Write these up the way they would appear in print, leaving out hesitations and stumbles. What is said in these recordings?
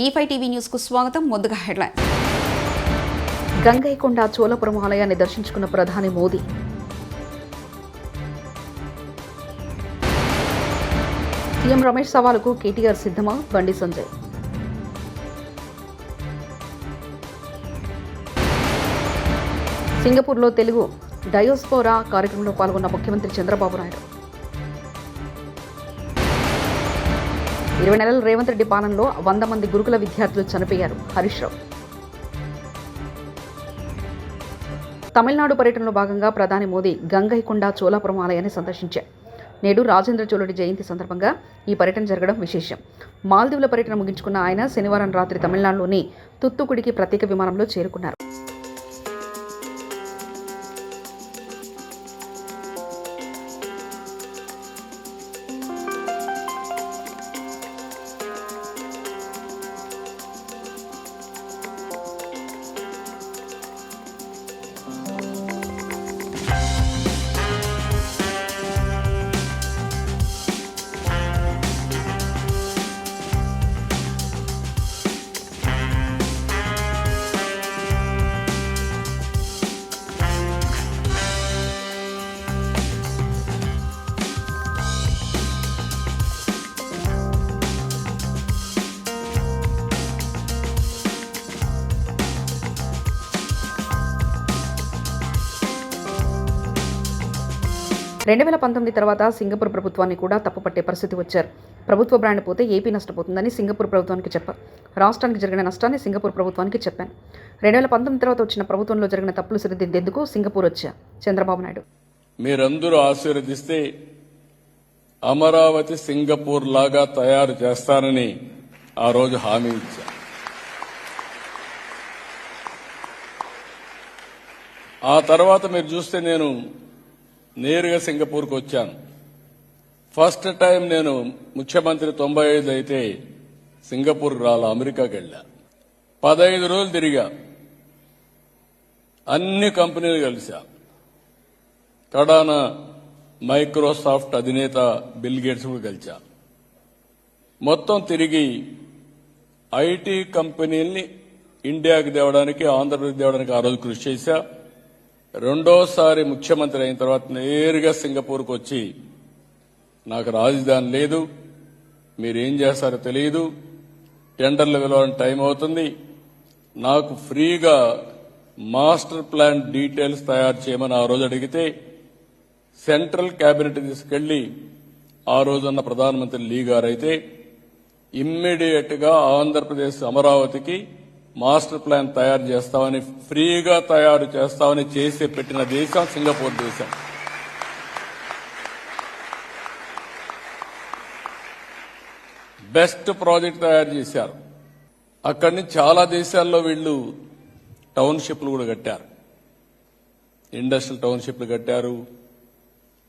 E5 TV news కు స్వాగతం. ముందుగా హెడ్లైన్. గంగైకొండ చోళపురం ఆలయాన్ని దర్శించుకున్న ప్రధాని మోదీ. సీఎం రమేష్ సవాలుకు కేటీఆర్ సిద్ధమా? బండి సంజయ్. సింగపూర్లో తెలుగు డయోస్పోరా కార్యక్రమంలో పాల్గొన్న ముఖ్యమంత్రి చంద్రబాబు నాయుడు. 20 నెలల రేవంత్ రెడ్డి పాలనలో 100 మంది గురుకుల విద్యార్థులు చనిపోయారు. హరీష్ రావు. తమిళనాడు పర్యటనలో భాగంగా ప్రధాని మోదీ గంగైకొండ చోళపురం ఆలయాన్ని సందర్శించారు. నేడు రాజేంద్ర చోళుడి జయంతి సందర్భంగా ఈ పర్యటన జరగడం విశేషం. మాల్దీవుల పర్యటన ముగించుకున్న ఆయన శనివారం రాత్రి తమిళనాడులోని తుత్తుకుడికి ప్రత్యేక విమానంలో చేరుకున్నారు. (2019) తర్వాత సింగపూర్ ప్రభుత్వాన్ని కూడా తప్పుపట్టే పరిస్థితి వచ్చారు. ప్రభుత్వ బ్రాండ్ పోతే ఏపీ నష్టపోతుందని సింగపూర్ ప్రభుత్వానికి చెప్పారు. రాష్ట్రానికి జరిగిన నష్టాన్ని సింగపూర్ ప్రభుత్వానికి చెప్పాను. 2019 తర్వాత వచ్చిన ప్రభుత్వంలో జరిగిన తప్పులు సరిదిద్దేందుకు సింగపూర్ వచ్చారు చంద్రబాబు నాయుడు. మీరందరూ ఆశీర్వదిస్తే అమరావతి సింగపూర్ లాగా తయారు చేస్తానని ఆ రోజు హామీ ఇచ్చారు. ఆ తర్వాత మీరు చూస్తే నేను నేరుగా సింగపూర్కు వచ్చాను. ఫస్ట్ టైం నేను ముఖ్యమంత్రి 95 అయితే సింగపూర్కు రాలా, అమెరికాకి వెళ్ళా. 15 రోజులు తిరిగా, అన్ని కంపెనీలు కలిసా. కడాన మైక్రోసాఫ్ట్ అధినేత బిల్ గేట్స్ కూడా కలిసా. మొత్తం తిరిగి ఐటీ కంపెనీల్ని ఇండియాకి తేవడానికి, ఆంధ్రప్రదేశ్ తేవడానికి ఆ రోజు కృషి చేశా. రెండోసారి ముఖ్యమంత్రి అయిన తర్వాత నేరుగా సింగపూర్కు వచ్చి నాకు రాజధాని లేదు, మీరేం చేస్తారో తెలియదు, టెండర్లు పిలవడానికి టైం అవుతుంది, నాకు ఫ్రీగా మాస్టర్ ప్లాన్ డీటెయిల్స్ తయారు చేయమని ఆ రోజు అడిగితే సెంట్రల్ కేబినెట్ తీసుకెళ్లి ఆ రోజున్న ప్రధానమంత్రి లీ గారైతే ఇమ్మీడియట్ గా ఆంధ్రప్రదేశ్ అమరావతికి మాస్టర్ ప్లాన్ తయారు చేస్తామని, ఫ్రీగా తయారు చేస్తామని చేసి పెట్టిన దేశం సింగపూర్ దేశం. బెస్ట్ ప్రాజెక్ట్ తయారు చేశారు. అక్కడి నుంచి చాలా దేశాల్లో వీళ్లు టౌన్షిప్లు కూడా కట్టారు, ఇండస్ట్రియల్ టౌన్షిప్లు కట్టారు,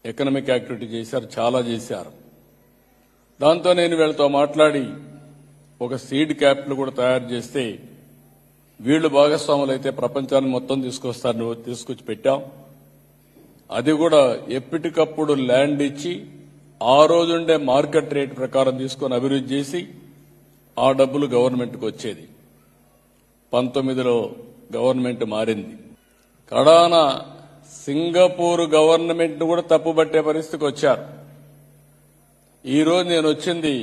ఎకనామిక్ యాక్టివిటీ చేశారు, చాలా చేశారు. దాంతో నేను వీళ్ళతో మాట్లాడి ఒక సీడ్ క్యాపిటల్ కూడా తయారు చేస్తే వీళ్లు భాగస్వాములు అయితే ప్రపంచాన్ని మొత్తం తీసుకొచ్చి పెట్టాం. అది కూడా ఎప్పటికప్పుడు ల్యాండ్ ఇచ్చి ఆ రోజుండే మార్కెట్ రేట్ ప్రకారం తీసుకొని అభివృద్ధి చేసి ఆ డబ్బులు గవర్నమెంట్కి వచ్చేది. 19లో గవర్నమెంట్ మారింది. కడాన సింగపూర్ గవర్నమెంట్ కూడా తప్పుబట్టే పరిస్థితికి వచ్చారు. ఈ రోజు నేను వచ్చింది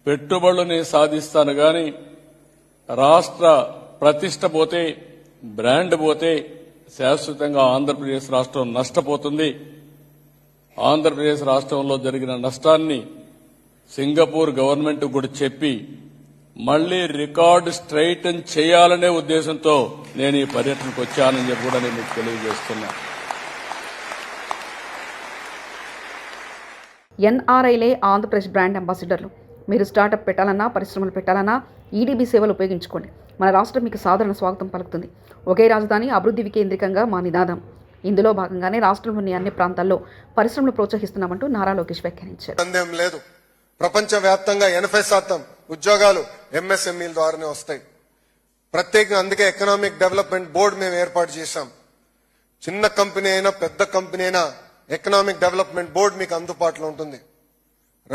పెట్టుబడులు నేను సాధిస్తాను గాని రాష్ట్ర ప్రతిష్ట పోతే, బ్రాండ్ పోతే శాశ్వతంగా ఆంధ్రప్రదేశ్ రాష్ట్రం నష్టపోతుంది. ఆంధ్రప్రదేశ్ రాష్ట్రంలో జరిగిన నష్టాన్ని సింగపూర్ గవర్నమెంట్ కూడా చెప్పి మళ్లీ రికార్డు స్ట్రైటన్ చేయాలనే ఉద్దేశంతో నేను ఈ పర్యటనకు వచ్చానని చెప్పి కూడా నేను మీకు తెలియజేస్తున్నా. ఎన్ఆర్ఐలే ఆంధ్రప్రదేశ్ బ్రాండ్ అంబాసిడర్లు. మీరు స్టార్టప్ పెట్టాలన్నా, పరిశ్రమలు పెట్టాలన్నా ఈడీబీ సేవలు ఉపయోగించుకోండి. మన రాష్ట్రం మీకు సాధారణ స్వాగతం పలుకుతుంది. ఒకే రాజధాని, అభివృద్ధి వికేంద్రీకంగా మా నినాదం. ఇందులో భాగంగానే రాష్ట్రంలోని అన్ని ప్రాంతాల్లో పరిశ్రమలు ప్రోత్సహిస్తున్నామంటూ నారా లోకేష్ వ్యాఖ్యానించారు. సందేహం లేదు, ప్రపంచవ్యాప్తంగా 80% ఉద్యోగాలు ఎంఎస్ఎంఈల ద్వారానే వస్తాయి. ప్రత్యేకంగా అందుకే ఎకనామిక్ డెవలప్మెంట్ బోర్డు మేము ఏర్పాటు చేశాం. చిన్న కంపెనీ అయినా పెద్ద కంపెనీ అయినా ఎకనామిక్ డెవలప్మెంట్ బోర్డు మీకు అందుబాటులో ఉంటుంది.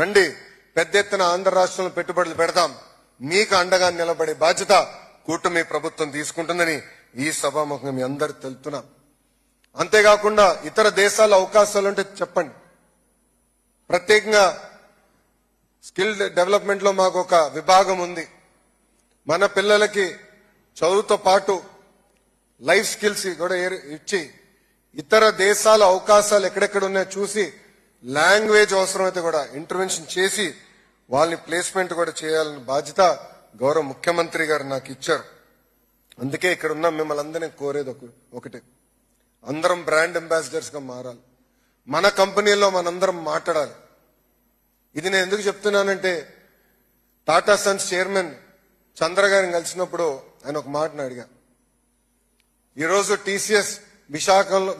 రండి, పెద్ద ఎత్తున ఆంధ్ర రాష్ట్రంలో పెట్టుబడులు పెడదాం. మీకు అండగా నిలబడే బాధ్యత కూటమి ప్రభుత్వం తీసుకుంటుందని ఈ సభాముఖంగా మీ అందరు తెలుపుతున్నా. అంతేకాకుండా ఇతర దేశాల అవకాశాలు ఉంటే చెప్పండి. ప్రత్యేకంగా స్కిల్ డెవలప్మెంట్ లో మాకు ఒక విభాగం ఉంది. మన పిల్లలకి చదువుతో పాటు లైఫ్ స్కిల్స్ కూడా ఇచ్చి ఇతర దేశాల అవకాశాలు ఎక్కడెక్కడ ఉన్నాయో చూసి లాంగ్వేజ్ అవసరమైతే కూడా ఇంటర్వెన్షన్ చేసి వాళ్ళని ప్లేస్మెంట్ కూడా చేయాలని బాధ్యత గౌరవ ముఖ్యమంత్రి గారు నాకు ఇచ్చారు. అందుకే ఇక్కడ ఉన్న మిమ్మల్ని అందరినీ కోరేది ఒకటే, అందరం బ్రాండ్ అంబాసిడర్స్ గా మారాలి. మన కంపెనీలో మనందరం మాట్లాడాలి. ఇది నేను ఎందుకు చెప్తున్నానంటే, టాటా సన్స్ చైర్మన్ చంద్ర గారిని కలిసినప్పుడు ఆయన ఒక మాటను అడిగా. ఈరోజు టీసీఎస్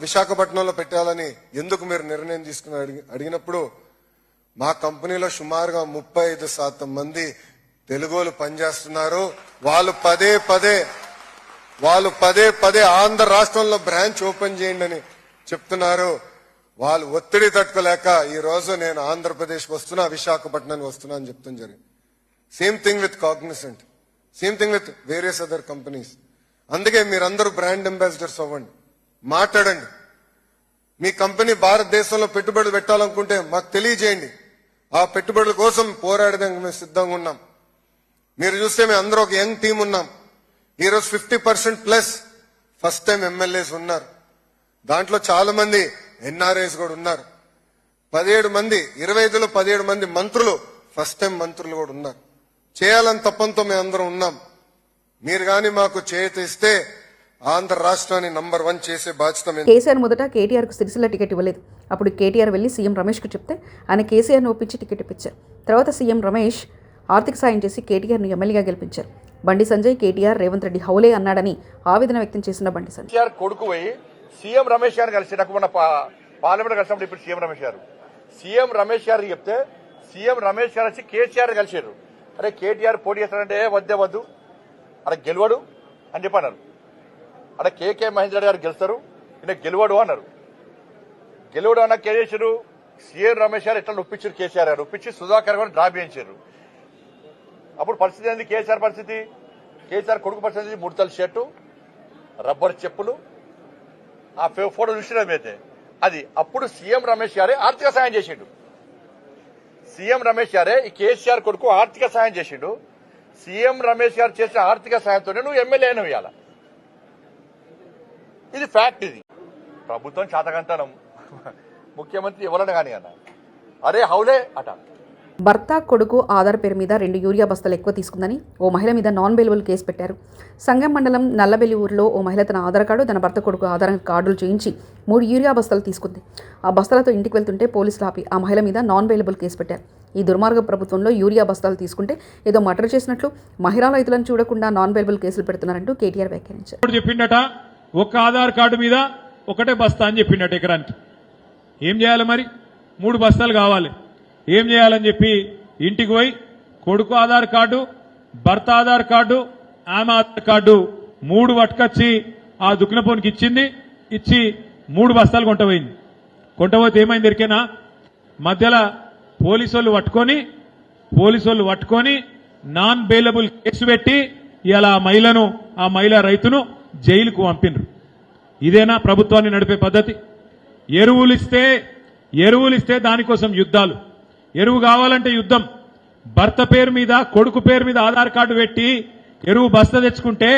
విశాఖపట్నంలో పెట్టాలని ఎందుకు మీరు నిర్ణయం తీసుకుని అడిగినప్పుడు, మా కంపెనీలో సుమారుగా 35% మంది తెలుగోలు పనిచేస్తున్నారు. వాళ్ళు పదే పదే ఆంధ్ర రాష్ట్రంలో బ్రాంచ్ ఓపెన్ చేయండి అని చెప్తున్నారు. వాళ్ళు ఒత్తిడి తట్టుకోలేక ఈ రోజు నేను ఆంధ్రప్రదేశ్కి వస్తున్నా, విశాఖపట్నానికి వస్తున్నా అని చెప్తాం జరిగింది. Same thing with Cognizant, same thing with various other companies. అందుకే మీరందరూ బ్రాండ్ అంబాసిడర్స్ అవ్వండి, మాట్లాడండి. మీ కంపెనీ భారతదేశంలో పెట్టుబడులు పెట్టాలనుకుంటే మాకు తెలియజేయండి. ఆ పెట్టుబడుల కోసం పోరాడడానికి మేము సిద్ధంగా ఉన్నాం. మీరు చూస్తే మేము అందరూ ఒక యంగ్ టీం ఉన్నాం. ఈరోజు 50% ప్లస్ ఫస్ట్ టైం ఎమ్మెల్యేస్ ఉన్నారు. దాంట్లో చాలా మంది ఎన్ఆర్ఐస్ కూడా ఉన్నారు. 17 మంది 25లో 17 మంది మంత్రులు ఫస్ట్ టైం మంత్రులు కూడా ఉన్నారు. చేయాలని తప్పంతో మేము అందరం ఉన్నాం. మీరు గాని మాకు చేతి ఇస్తే ఆంధ్ర రాష్ట్రాన్ని నంబర్ 1 చేసే బాధ్యత. కేసీఆర్ మొదట కేటీఆర్కు సిరిసిల్ల టికెట్ ఇవ్వలేదు. అప్పుడు కేటీఆర్ వెళ్లి సీఎం రమేష్కు చెప్తే ఆయన కేసీఆర్ను ఒప్పించి టికెట్ ఇప్పించారు. తర్వాత సీఎం రమేష్ ఆర్థిక సాయం చేసి కేటీఆర్ను ఎమ్మెల్యేగా గెలిపించారు. బండి సంజయ్ కేటీఆర్ రేవంత్ రెడ్డి హౌలే అన్నాడని ఆవేదన వ్యక్తం చేసిన బండి సంజయ్ కొడుకు పోయి సీఎం రమేష్ గారు కలిసి నాకు మొన్న పార్లమెంట్ కలిసినప్పుడు ఇప్పుడు సీఎం రమేష్ గారు చెప్తే సీఎం రమేష్ గారు వచ్చి కేసీఆర్ కలిసారు. అరే కేటీఆర్ పోటీ చేస్తారంటే వద్దు అక్కడ గెలవడు అని చెప్పన్నారు. అక్కడ కేకే మహేంద్ర రెడ్డి గారు గెలుస్తారు, ఈయన గెలవడు అన్నారు. గెలవడు అన్న కే చేశారు, సీఎం రమేష్ గారు ఎట్లా ఒప్పించారు, కేసీఆర్ గారు ఒప్పించి సుధాకర్ గారు డ్రాప్ చేయించారు. అప్పుడు పరిస్థితి ఏంది, కేసీఆర్ పరిస్థితి, కేసీఆర్ కొడుకు పరిస్థితి ముడతల షర్టు, రబ్బర్ చెప్పులు, ఆ ఫోటో చూసినమైతే అది. అప్పుడు సీఎం రమేష్ గారే ఆర్థిక సాయం చేసిండు. సీఎం రమేష్ గారే ఈ కేసీఆర్ కొడుకు ఆర్థిక సాయం చేసిండు. సీఎం రమేష్ గారు చేసిన ఆర్థిక సాయంతోనే నువ్వు ఎమ్మెల్యే అయినవు ఇవాళ. ఇది ఫ్యాక్ట్. ఇది ప్రభుత్వం చాతకంతనం, ముఖ్యమంత్రి ఎవరన్నా కానీ అన్న అరే హౌలే అట. భర్త కొడుకు ఆధార్ పేరు మీద 2 యూరియా బస్తాలు ఎక్కువ తీసుకుందని ఓ మహిళ మీద నాన్ బెయిలబుల్ కేసు పెట్టారు. సంగం మండలం నల్లబెల్లి ఊరిలో ఓ మహిళ తన ఆధార్ కార్డు, తన భర్త కొడుకు ఆధార్ కార్డులు చేయించి 3 యూరియా బస్తాలు తీసుకుంది. ఆ బస్తాలతో ఇంటికి వెళ్తుంటే పోలీసులు ఆపి ఆ మహిళ మీద నాన్ బెయిలబుల్ కేసు పెట్టారు. ఈ దుర్మార్గ ప్రభుత్వంలో యూరియా బస్తాలు తీసుకుంటే ఏదో మర్డర్ చేసినట్లు మహిళా రైతులను చూడకుండా నాన్ బెయిలబుల్ కేసులు పెడుతున్నారంటూ కేటీఆర్ వ్యాఖ్యానించారు. చెప్పిండట ఒక్క ఆధార్ కార్డు మీద ఒకటే బస్తా అని చెప్పిండట ఎకరానికి. ఏం చేయాలి మరి, 3 బస్తాలు కావాలి. ఏం చేయాలని చెప్పి ఇంటికి పోయి కొడుకు ఆధార్ కార్డు, భర్త ఆధార్ కార్డు, ఆమె ఆధార్ కార్డు 3 పట్టుకొచ్చి ఆ దుక్కినపోనికి ఇచ్చింది. ఇచ్చి 3 బస్తాలు కొంటపోతే ఏమైంది ఎరికేనా, మధ్యలో పోలీసు వాళ్ళు పట్టుకొని నాన్ బెయిలబుల్ కేసు పెట్టి ఇలా ఆ మహిళా రైతును జైలుకు పంపినరు. ఇదేనా ప్రభుత్వాన్ని నడిపే పద్ధతి? ఎరువులిస్తే దానికోసం యుద్ధాలు, ఎరువు కావాలంటే యుద్ధం. భర్త పేరు మీద కొడుకు పేరు మీద ఆధార్ కార్డు పెట్టి ఎరువు బస్తా తెచ్చుకుంటే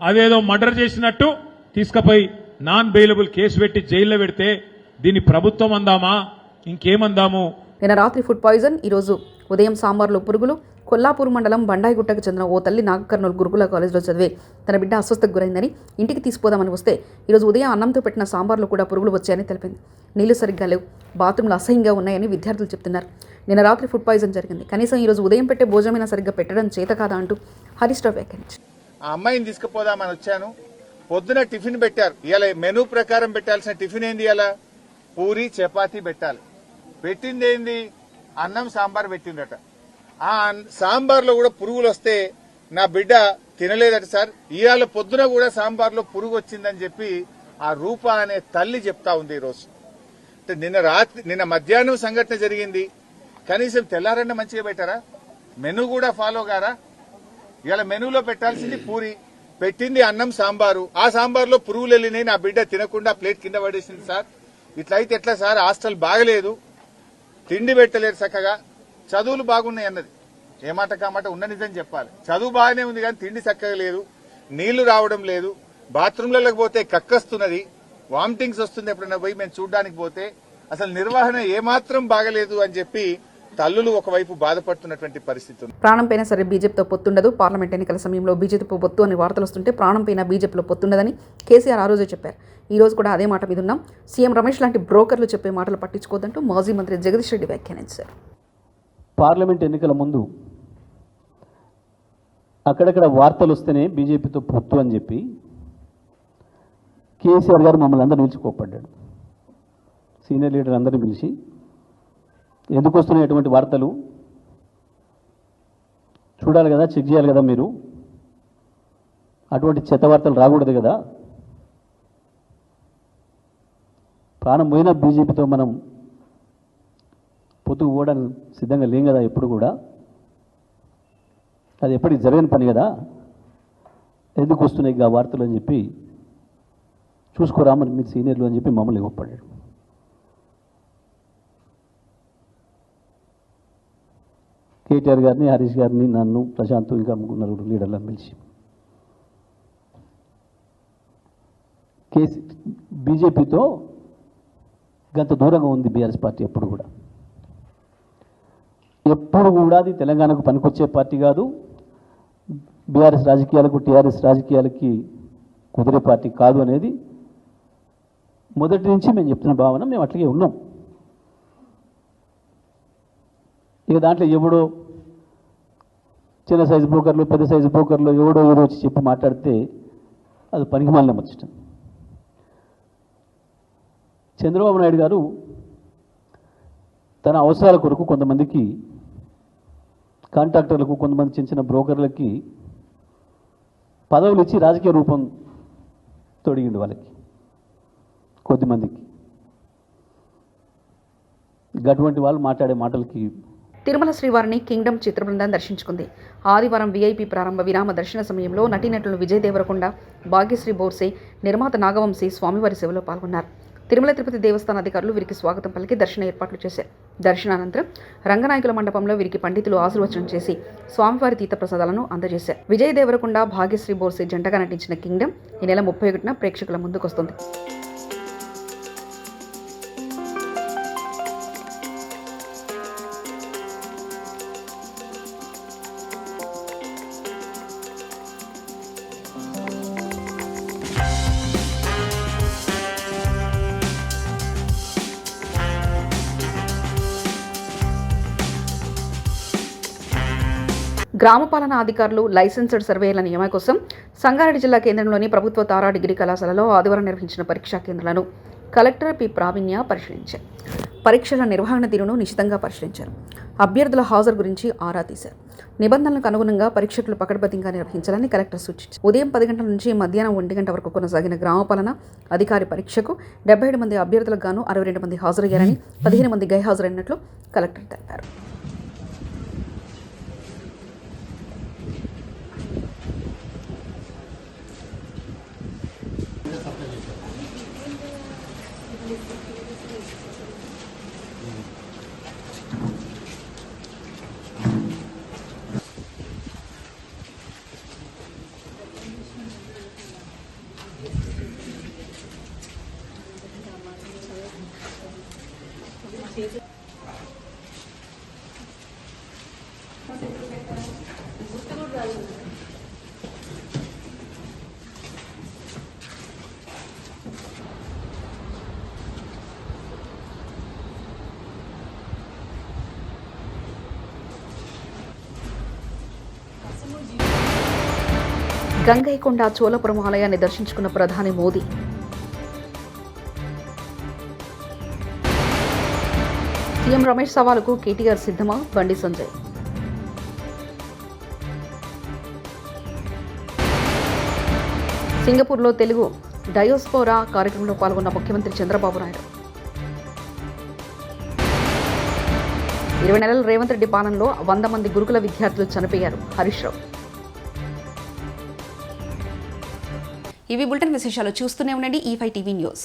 అదేదో మర్డర్ చేసినట్టు తీసుకుపోయి నాన్ బెయిలబుల్ కేసు పెట్టి జైల్లో పెడితే దీన్ని ప్రభుత్వం అందామా ఇంకేమందాము? నిన్న రాత్రి ఫుడ్ పాయిజన్, ఈరోజు ఉదయం సాంబార్లో పురుగులు. కొల్లాపూర్ మండలం బండాయిగుట్టకు చెందిన ఓ తల్లి నాగకర్నూలు గురుకుల కాలేజీలో చదివే తన బిడ్డ అస్వస్థకు గురైందని ఇంటికి తీసుకుపోదామని వస్తే ఈరోజు ఉదయం అన్నంతో పెట్టిన సాంబార్లో కూడా పురుగులు వచ్చాయని తెలిపింది. నీళ్లు సరిగ్గా లేవు, బాత్రూంలు అసహ్యంగా ఉన్నాయని విద్యార్థులు చెప్తున్నారు. నిన్న రాత్రి ఫుడ్ పాయిజన్ జరిగింది, కనీసం ఈరోజు ఉదయం పెట్టే భోజనమైనా సరిగ్గా పెట్టడం చేత కాదా అంటూ హరీష్ రావు వ్యాఖ్యానించారు. ఆ అమ్మాయిని తీసుకుపోదామని వచ్చాను. పొద్దున టిఫిన్ పెట్టారు. ఇలా మెనూ ప్రకారం పెట్టాల్సిన టిఫిన్ ఏంది? ఇలా పూరి చపాతీ పెట్టాలి. పెట్టింది ఏంది? అన్నం సాంబార్ పెట్టిందట. ఆ సాంబార్లో కూడా పురుగులు వస్తే నా బిడ్డ తినలేదట సార్. ఇవాళ పొద్దున కూడా సాంబార్లో పురుగు వచ్చిందని చెప్పి ఆ రూప అనే తల్లి చెప్తా ఉంది. ఈరోజు నిన్న మధ్యాహ్నం సంఘటన జరిగింది. కనీసం తెల్లారన్న మంచిగా పెట్టారా? మెనూ కూడా ఫాలో గారా? ఇలా మెనూలో పెట్టాల్సింది పూరి, పెట్టింది అన్నం సాంబారు. ఆ సాంబార్లో పురుగులు వెళ్ళినాయి, నా బిడ్డ తినకుండా ప్లేట్ కింద పడేసింది సార్. ఇట్లయితే ఎట్లా సార్? హాస్టల్ బాగలేదు, తిండి పెట్టలేరు చక్కగా, చదువులు బాగున్నాయి అన్నది. ఏ మాట కామాట ఉన్న నిజం చెప్పాలి. చదువు బాగానే ఉంది కానీ తిండి చక్కగా లేదు, నీళ్లు రావడం లేదు, బాత్రూంలకు పోతే కక్కస్తున్నది, వామిటింగ్స్ వస్తుంది. ఎప్పుడైనా పోయి మేము చూడడానికి పోతే అసలు నిర్వహణ ఏమాత్రం బాగలేదు అని చెప్పి తల్లులు ఒకవైపు బాధపడుతున్నటువంటి పరిస్థితి ఉంది. ప్రాణం పైన సరే బీజేపీతో పొత్తుండదు, పార్లమెంట్ ఎన్నికల సమయంలో బీజేపీతో పొత్తు అని వార్తలు వస్తుంటే ప్రాణం పైన బీజేపీలో పొత్తుండదని కేసీఆర్ ఆ రోజే చెప్పారు. ఈ రోజు కూడా అదే మాట మీద ఉన్నాం. సీఎం రమేష్ లాంటి బ్రోకర్లు చెప్పే మాటలు పట్టించుకోవద్దంటూ మాజీ మంత్రి జగదీష్ రెడ్డి వ్యాఖ్యానించారు. పార్లమెంట్ ఎన్నికల ముందు అక్కడక్కడ వార్తలు వస్తేనే బీజేపీతో పొత్తు అని చెప్పి కేసీఆర్ గారు మమ్మల్ని అందరూ పిలిచి కోప్పడ్డాడు. సీనియర్ లీడర్ అందరినీ పిలిచి ఎందుకు వస్తున్నాయి అటువంటి వార్తలు చూడాలి కదా, చెక్ చేయాలి కదా, మీరు అటువంటి చెత్త వార్తలు రాకూడదు కదా, ప్రాణం పోయిన బీజేపీతో మనం పొత్తుకు పోవడానికి సిద్ధంగా లేం కదా, ఎప్పుడు కూడా అది ఎప్పటికి జరగని పని కదా, ఎందుకు వస్తున్నాయి ఆ వార్తలు అని చెప్పి చూసుకోరా మరి మీరు సీనియర్లు అని చెప్పి మమ్మల్ని ఇవ్వపడ్డాడు. కేటీఆర్ గారిని, హరీష్ గారిని, నన్ను, ప్రశాంత్, ఇంకా నలుగురు లీడర్లను పిలిచి బీజేపీతో గంత దూరంగా ఉంది బీఆర్ఎస్ పార్టీ. ఎప్పుడు కూడా అది తెలంగాణకు పనికొచ్చే పార్టీ కాదు, బీఆర్ఎస్ రాజకీయాలకు, టీఆర్ఎస్ రాజకీయాలకి కుదిరే పార్టీ కాదు అనేది మొదటి నుంచి మేము చెప్తున్న భావన. మేము అట్లాగే ఉన్నాం. ఇక దాంట్లో ఎవడో చిన్న సైజు బ్రోకర్లు, పెద్ద సైజు బ్రోకర్లు ఎవడో వచ్చి చెప్పి మాట్లాడితే అది పనికి మాలిన ముచ్చట. చంద్రబాబు నాయుడు గారు తన అవసరాల కొరకు కొంతమందికి కాంట్రాక్టర్లకు, కొంతమంది చిన్న చిన్న బ్రోకర్లకి పదవులు ఇచ్చి రాజకీయ రూపం తొడిగిండు వాళ్ళకి, కొద్దిమందికి. అటువంటి వాళ్ళు మాట్లాడే మాటలకి తిరుమల శ్రీవారిని కింగ్డమ్ చిత్ర బృందం దర్శించుకుంది. ఆదివారం వీఐపీ ప్రారంభ విరామ దర్శన సమయంలో నటీనటులు విజయ్ దేవరకొండ, భాగ్యశ్రీ బోర్సే, నిర్మాత నాగవంశీ స్వామివారి సేవలో పాల్గొన్నారు. తిరుమల తిరుపతి దేవస్థాన అధికారులు వీరికి స్వాగతం పలికి దర్శన ఏర్పాట్లు చేశారు. దర్శనానంతరం రంగనాయకుల మండపంలో వీరికి పండితులు ఆశీర్వచనం చేసి స్వామివారి తీర్థప్రసాదాలను అందజేశారు. విజయ్ దేవరకొండ, భాగ్యశ్రీ బోర్సే జంటగా నటించిన కింగ్డమ్ ఈ నెల 31న ప్రేక్షకుల ముందుకొస్తుంది. గ్రామ పాలనా అధికారులు, లైసెన్స్డ్ సర్వేయర్ల నియామకం కోసం సంగారెడ్డి జిల్లా కేంద్రంలోని ప్రభుత్వ తారా డిగ్రీ కళాశాలలో ఆదివారం నిర్వహించిన పరీక్షా కేంద్రాలను కలెక్టర్ పి ప్రావీణ్య పరిశీలించారు. పరీక్షల నిర్వహణ తీరును నిశితంగా పరిశీలించారు. అభ్యర్థుల హాజరు గురించి ఆరా తీశారు. నిబంధనలకు అనుగుణంగా పరీక్షలు పకడ్బందీగా నిర్వహించాలని కలెక్టర్ సూచించారు. ఉదయం 10 గంటల నుంచి మధ్యాహ్నం 1 గంట వరకు కొనసాగిన గ్రామ పాలన అధికారి పరీక్షకు 77 మంది అభ్యర్థులకు గాను 62 మంది హాజరయ్యారని, 15 మంది గైహాజరైనట్లు కలెక్టర్ తెలిపారు. గంగైకొండ చోళపురం ఆలయాన్ని దర్శించుకున్న ప్రధాని మోదీ. సీఎం రమేష్ సవాలుకు కేటీఆర్ సిద్ధమా? బండి సంజయ్. సింగపూర్లో తెలుగు డయోస్పోరా కార్యక్రమంలో పాల్గొన్న ముఖ్యమంత్రి చంద్రబాబు నాయుడు. 20 నెలల రేవంత్ రెడ్డి పాలనలో 100 మంది గురుకుల విద్యార్థులు చనిపోయారు. హరీష్ రావు. ఇవి బులెటిన్ విశేషాలు. చూస్తూనే ఉండండి E5 టీవీ న్యూస్.